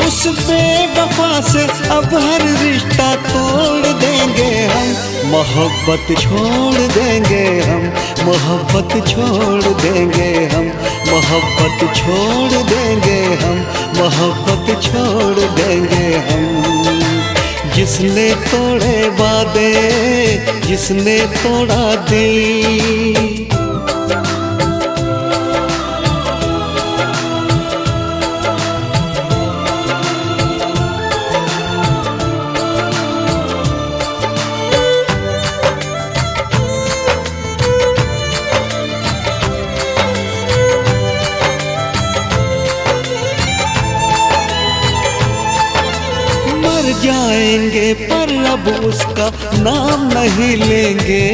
उस बेवफा से अब हर रिश्ता तोड़ देंगे हम, मोहब्बत छोड़ देंगे हम, मोहब्बत छोड़ देंगे हम, मोहब्बत छोड़ देंगे हम, मोहब्बत छोड़ देंगे हम। जिसने तोड़े वादे, जिसने तोड़ा दिल, जाएंगे पर अब उसका नाम नहीं लेंगे।